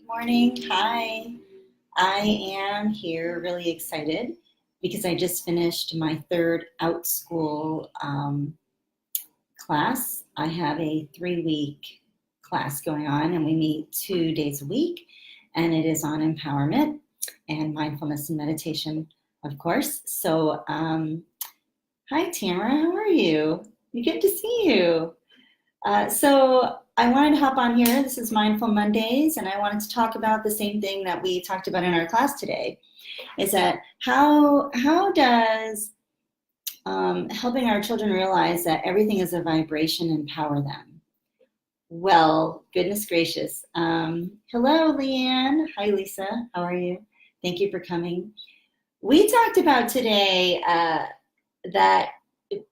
Morning. Hi. I am here really excited because I just finished my third out school class. I have a 3 week class going on, and we meet 2 days a week, and it is on empowerment and mindfulness and meditation, of course. So, hi, Tamara. How are you? Good to see you. So I wanted to hop on here. This is Mindful Mondays, and I wanted to talk about the same thing that we talked about in our class today. Is that how does helping our children realize that everything is a vibration empower them? Well, goodness gracious. Hello, Leanne. Hi, Lisa. How are you? Thank you for coming. We talked about today that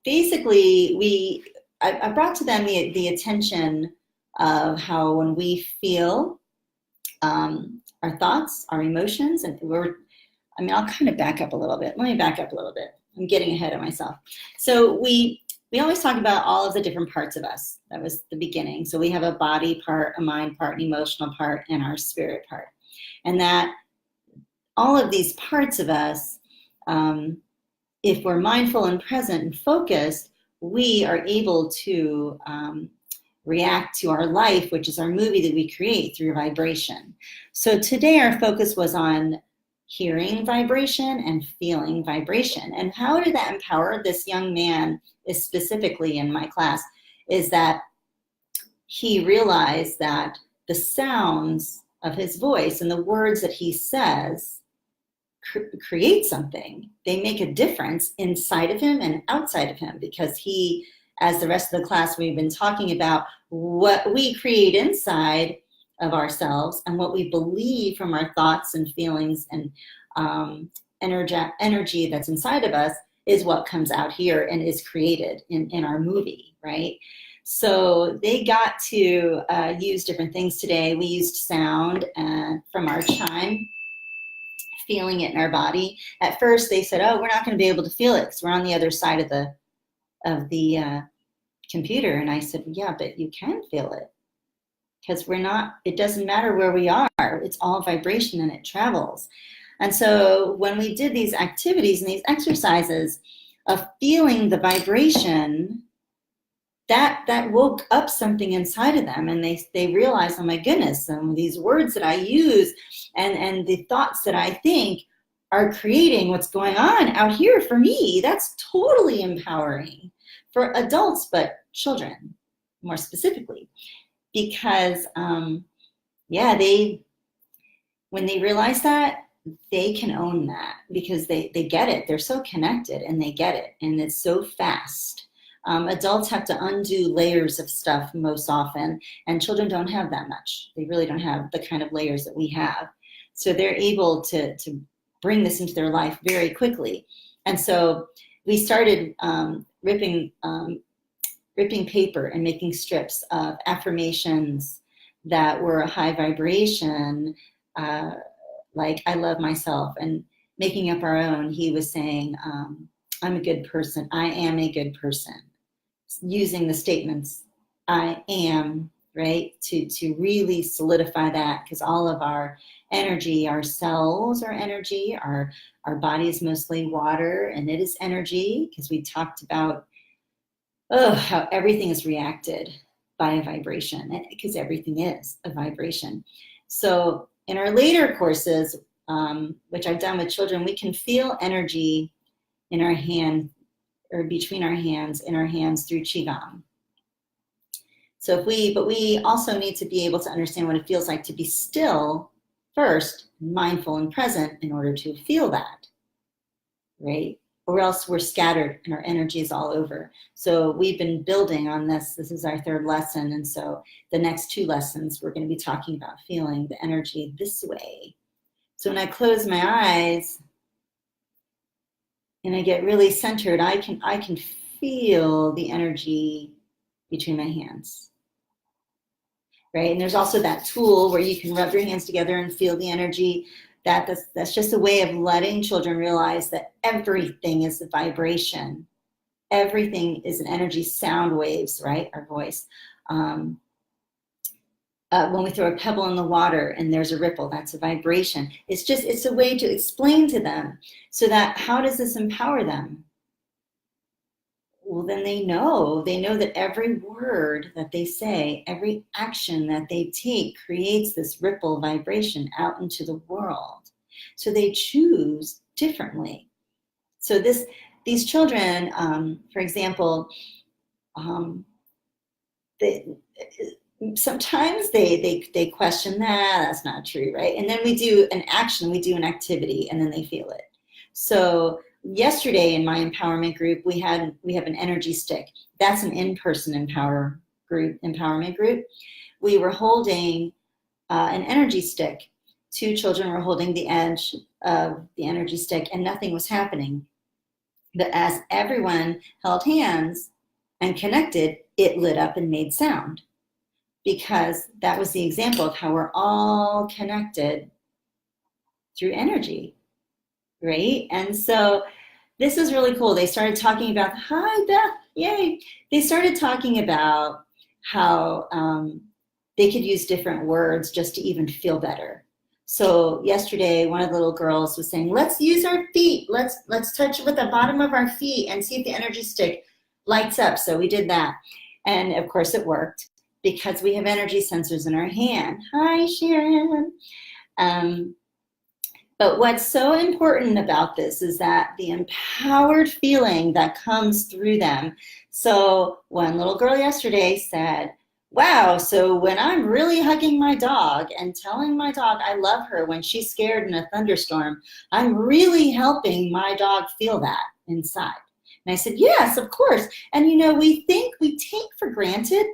basically I brought to them the attention of how when we feel our thoughts, our emotions, and I'll kind of back up a little bit. Let me back up a little bit. I'm getting ahead of myself. So we always talk about all of the different parts of us. That was the beginning. So we have a body part, a mind part, an emotional part, and our spirit part. And that all of these parts of us, if we're mindful and present and focused, we are able to react to our life, which is our movie that we create through vibration. So today our focus was on hearing vibration and feeling vibration. And how did that empower this young man, is specifically in my class, is that he realized that the sounds of his voice and the words that he says create something. They make a difference inside of him and outside of him, because he, as the rest of the class, we've been talking about what we create inside of ourselves and what we believe from our thoughts and feelings and energy that's inside of us is what comes out here and is created in our movie, right? So they got to use different things today. We used sound from our chime, feeling it in our body. At first they said, oh, we're not going to be able to feel it because we're on the other side of the computer. And I said, yeah, but you can feel it, because it doesn't matter where we are. It's all vibration and it travels. And so when we did these activities and these exercises of feeling the vibration, that woke up something inside of them, and they realized, oh my goodness, these words that I use and the thoughts that I think are creating what's going on out here for me. That's totally empowering for adults, but children more specifically, because when they realize that, they can own that, because they get it. They're so connected and they get it, and it's so fast. Adults have to undo layers of stuff most often, and children don't have that much. They really don't have the kind of layers that we have. So they're able to bring this into their life very quickly. And so we started ripping paper and making strips of affirmations that were a high vibration, like I love myself, and making up our own. He was saying, I'm a good person. I am a good person. Using the statements, I am, right, to really solidify that, because all of our energy, our cells are energy, our body is mostly water, and it is energy, because we talked about how everything is reacted by a vibration, because everything is a vibration. So in our later courses, which I've done with children, we can feel energy in our hand, or between our hands, in our hands, through Qigong. So but we also need to be able to understand what it feels like to be still first, mindful and present, in order to feel that, right? Or else we're scattered and our energy is all over. So we've been building on this. This is our third lesson. And so the next 2 lessons, we're going to be talking about feeling the energy this way. So when I close my eyes and I get really centered, I can feel the energy between my hands, right? And there's also that tool where you can rub your hands together and feel the energy. That's just a way of letting children realize that everything is a vibration. Everything is an energy, sound waves, right? Our voice. when we throw a pebble in the water and there's a ripple, that's a vibration. It's a way to explain to them so that how does this empower them? Well, then they know that every word that they say, every action that they take creates this ripple vibration out into the world. So they choose differently. So these children, for example, sometimes they question that's not true, right? And then we do an action, we do an activity, and then they feel it. So yesterday in my empowerment group, we have an energy stick. That's an in-person empowerment group. We were holding an energy stick. 2 children were holding the edge of the energy stick, and nothing was happening. But as everyone held hands and connected, it lit up and made sound, because that was the example of how we're all connected through energy, right? And so this is really cool. They started talking about, hi, Beth, yay. They started talking about how they could use different words just to even feel better. So yesterday, one of the little girls was saying, let's use our feet. Let's touch it with the bottom of our feet and see if the energy stick lights up. So we did that. And of course it worked because we have energy sensors in our hand. Hi, Sharon. But what's so important about this is that the empowered feeling that comes through them. So one little girl yesterday said, wow, so when I'm really hugging my dog and telling my dog I love her when she's scared in a thunderstorm, I'm really helping my dog feel that inside. And I said, yes, of course. And we take for granted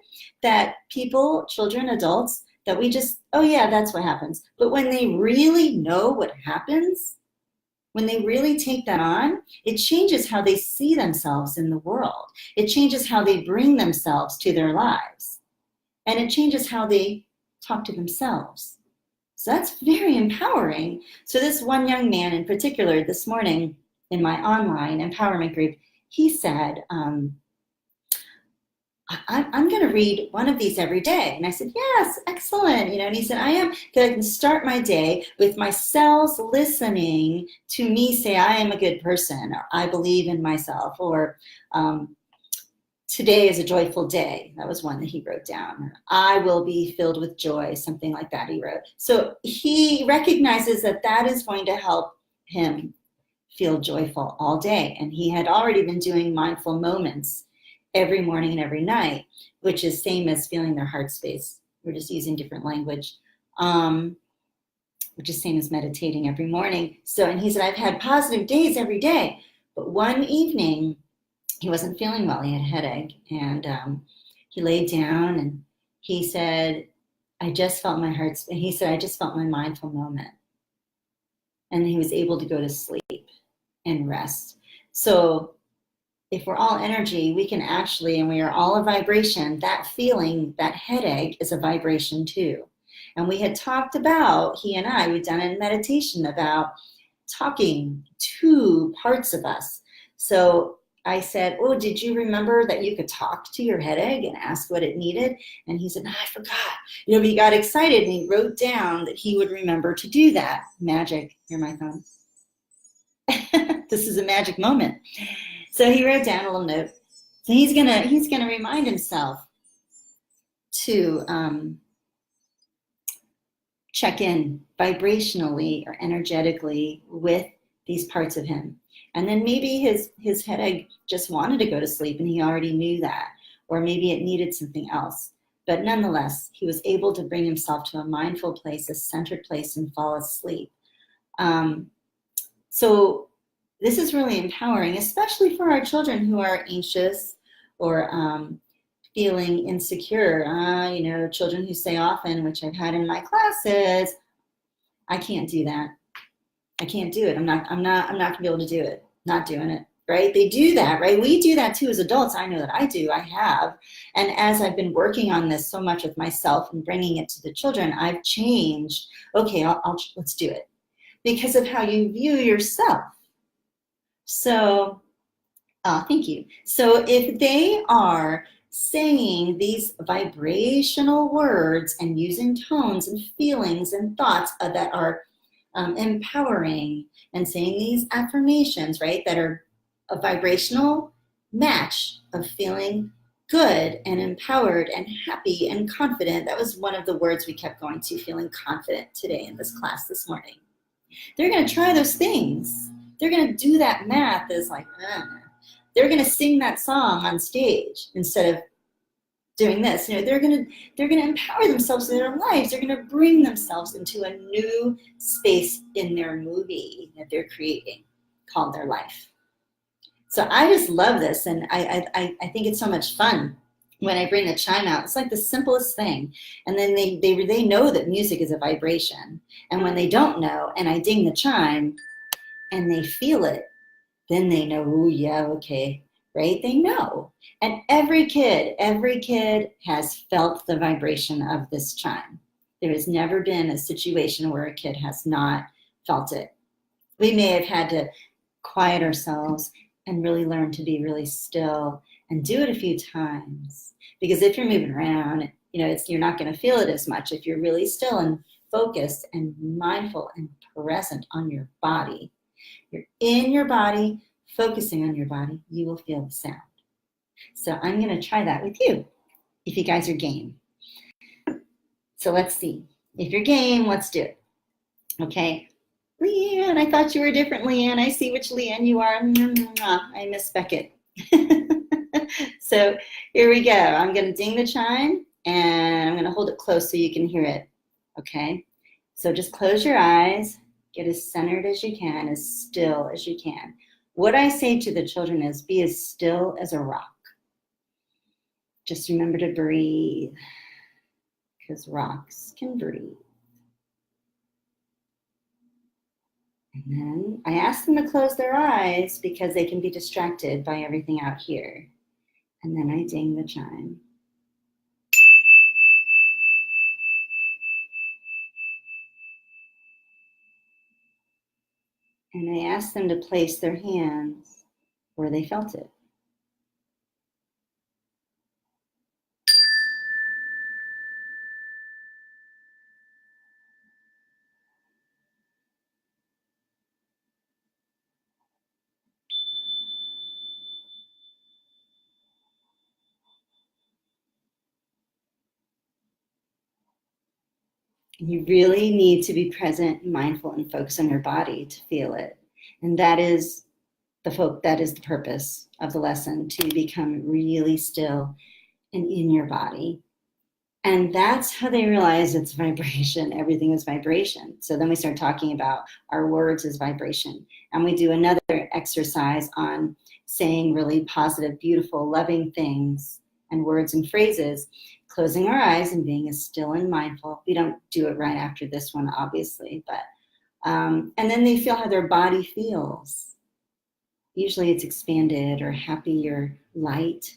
that people, children, adults, that we just, oh yeah, that's what happens. But when they really know what happens, when they really take that on, it changes how they see themselves in the world. It changes how they bring themselves to their lives. And it changes how they talk to themselves. So that's very empowering. So this one young man in particular this morning in my online empowerment group, he said, I'm going to read one of these every day. And I said, yes, excellent. And he said, I am going to start my day with my cells listening to me say, I am a good person, or I believe in myself, or today is a joyful day. That was one that he wrote down. I will be filled with joy, something like that he wrote. So he recognizes that that is going to help him feel joyful all day. And he had already been doing mindful moments every morning and every night, which is same as feeling their heart space. We're just using different language, which is same as meditating every morning. So, and he said, I've had positive days every day, but one evening he wasn't feeling well. He had a headache, and he laid down and he said, I just felt my heart, and he said, I just felt my mindful moment. And he was able to go to sleep and rest. So if we're all energy, we can actually, and we are all a vibration, that feeling, that headache is a vibration too. And we had talked about, he and I, we'd done a meditation about talking to parts of us. So I said, oh, did you remember that you could talk to your headache and ask what it needed? And he said, no, I forgot. But he got excited and he wrote down that he would remember to do that. Magic. Hear my phone. This is a magic moment. So he wrote down a little note. So he's gonna remind himself to check in vibrationally or energetically with these parts of him. And then maybe his headache just wanted to go to sleep and he already knew that, or maybe it needed something else. But nonetheless, he was able to bring himself to a mindful place, a centered place, and fall asleep. So this is really empowering, especially for our children who are anxious or feeling insecure. Children who say often, which I've had in my classes, I can't do that. I can't do it. I'm not gonna be able to do it. Not doing it, right? They do that, right? We do that too as adults. I know that I do, I have. And as I've been working on this so much with myself and bringing it to the children, I've changed. Okay, let's do it. Because of how you view yourself. So, thank you. So if they are saying these vibrational words and using tones and feelings and thoughts that are empowering, and saying these affirmations, right, that are a vibrational match of feeling good and empowered and happy and confident. That was one of the words we kept going to, feeling confident, today in this class this morning. They're going to try those things. They're going to do that math as like, they're going to sing that song on stage instead of doing this. You know, they're going to empower themselves in their lives. They're going to bring themselves into a new space in their movie that they're creating called their life. So I just love this, and I think it's so much fun when I bring the chime out. It's like the simplest thing, and then they know that music is a vibration, and when they don't know, and I ding the chime, and they feel it, then they know, oh yeah, okay, right? They know. And every kid has felt the vibration of this chime. There has never been a situation where a kid has not felt it. We may have had to quiet ourselves and really learn to be really still and do it a few times. Because if you're moving around, you know, you're not going to feel it as much. If you're really still and focused and mindful and present on your body, you're in your body, focusing on your body, you will feel the sound. So I'm going to try that with you, if you guys are game. So let's see. If you're game, let's do it. Okay. Leanne, I thought you were different, Leanne. I see which Leanne you are. I miss Beckett. So here we go. I'm going to ding the chime, and I'm going to hold it close so you can hear it. Okay. So just close your eyes. Get as centered as you can, as still as you can. What I say to the children is, be as still as a rock. Just remember to breathe, because rocks can breathe. And then I ask them to close their eyes because they can be distracted by everything out here. And then I ding the chime. And I ask them to place their hands where they felt it. You really need to be present, mindful, and focus on your body to feel it. And that is the purpose of the lesson, to become really still and in your body. And that's how they realize it's vibration. Everything is vibration. So then we start talking about our words as vibration. And we do another exercise on saying really positive, beautiful, loving things and words and phrases, closing our eyes and being as still and mindful. We don't do it right after this one, obviously, but and then they feel how their body feels. Usually it's expanded or happy or light.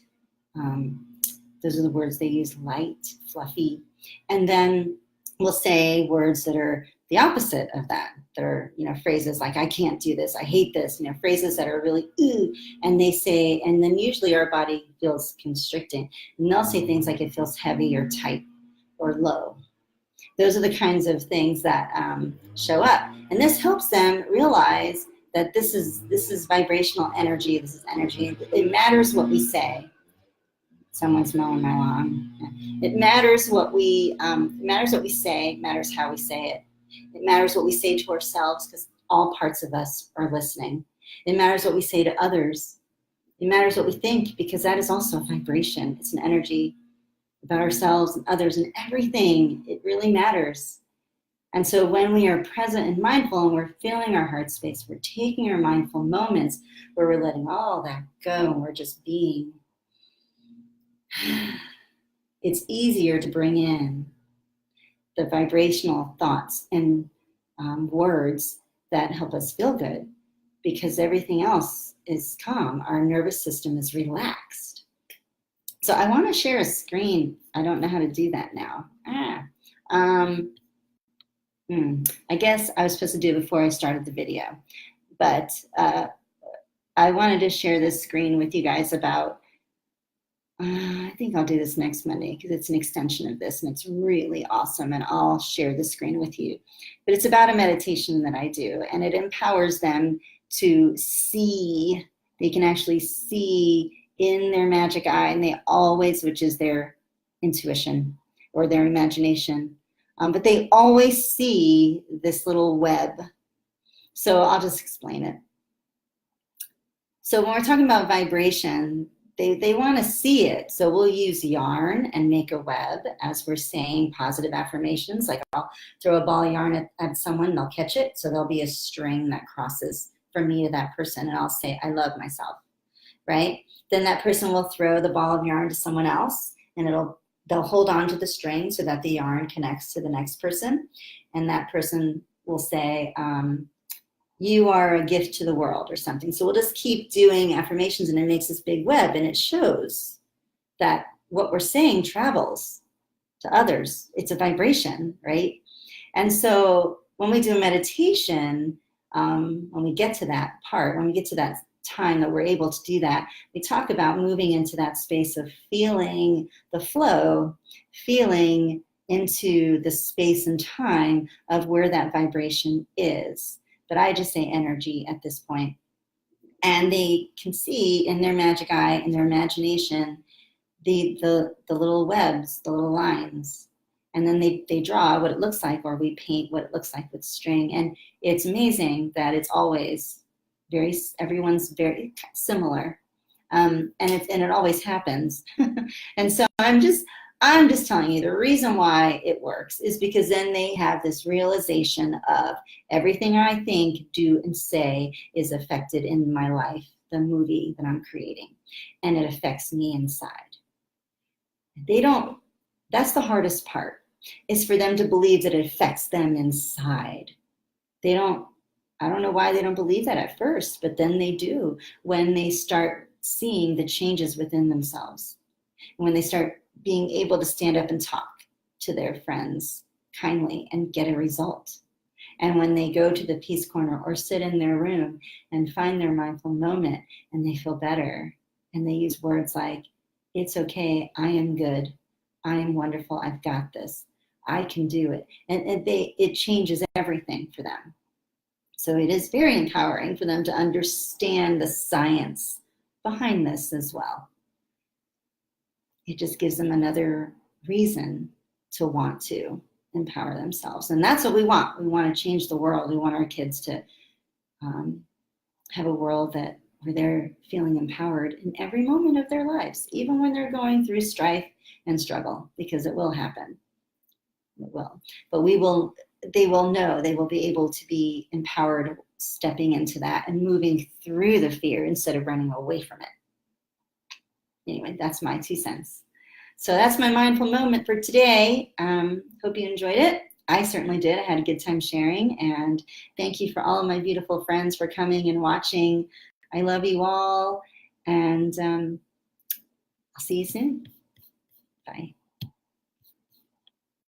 Those are the words they use, light, fluffy. And then we'll say words that are the opposite of that. That are, you know, phrases like, I can't do this, I hate this, you know, phrases that are really, ooh, and they say, and then usually our body feels constricting. And they'll say things like it feels heavy or tight or low. Those are the kinds of things that show up. And this helps them realize that this is vibrational energy, this is energy. It matters what we say. Someone's mowing my lawn. It matters what we say. It matters how we say it. It matters what we say to ourselves, because all parts of us are listening. It matters what we say to others. It matters what we think, because that is also a vibration. It's an energy about ourselves and others and everything. It really matters. And so when we are present and mindful and we're feeling our heart space, we're taking our mindful moments where we're letting all that go and we're just being. It's easier to bring in the vibrational thoughts and words that help us feel good, because everything else is calm. Our nervous system is relaxed. So I want to share a screen. I don't know how to do that now. I guess I was supposed to do it before I started the video, but I wanted to share this screen with you guys about I think I'll do this next Monday because it's an extension of this and it's really awesome, and I'll share the screen with you. But it's about a meditation that I do, and it empowers them to see. They can actually see in their magic eye, and they always, which is their intuition or their imagination, but they always see this little web. So I'll just explain it. So when we're talking about vibration, they want to see it. So we'll use yarn and make a web as we're saying positive affirmations. Like I'll throw a ball of yarn at someone, they'll catch it. So there'll be a string that crosses from me to that person, and I'll say, I love myself, right? Then that person will throw the ball of yarn to someone else, and they'll hold on to the string so that the yarn connects to the next person. And that person will say, you are a gift to the world or something. So we'll just keep doing affirmations, and it makes this big web, and it shows that what we're saying travels to others. It's a vibration, right? And so when we do a meditation, when we get to that part, when we get to that time that we're able to do that, we talk about moving into that space of feeling the flow, feeling into the space and time of where that vibration is. But I just say energy at this point. And they can see in their magic eye, in their imagination, the little webs, the little lines. And then they draw what it looks like, or we paint what it looks like with string. And it's amazing that it's always everyone's very similar. And it always happens. And so I'm just telling you, the reason why it works is because then they have this realization of everything I think, do, and say is affected in my life, the movie that I'm creating, and it affects me inside. That's the hardest part, is for them to believe that it affects them inside. I don't know why they don't believe that at first, but then they do when they start seeing the changes within themselves. When they start being able to stand up and talk to their friends kindly and get a result. And when they go to the peace corner or sit in their room and find their mindful moment and they feel better, and they use words like, it's okay, I am good, I am wonderful, I've got this, I can do it. And it changes everything for them. So it is very empowering for them to understand the science behind this as well. It just gives them another reason to want to empower themselves. And that's what we want. We want to change the world. We want our kids to have a world where they're feeling empowered in every moment of their lives, even when they're going through strife and struggle, because it will happen. It will. But they will know, they will be able to be empowered stepping into that and moving through the fear instead of running away from it. Anyway, that's my 2 cents. So that's my mindful moment for today. Hope you enjoyed it. I certainly did. I had a good time sharing, and thank you for all of my beautiful friends for coming and watching. I love you all, and I'll see you soon. Bye.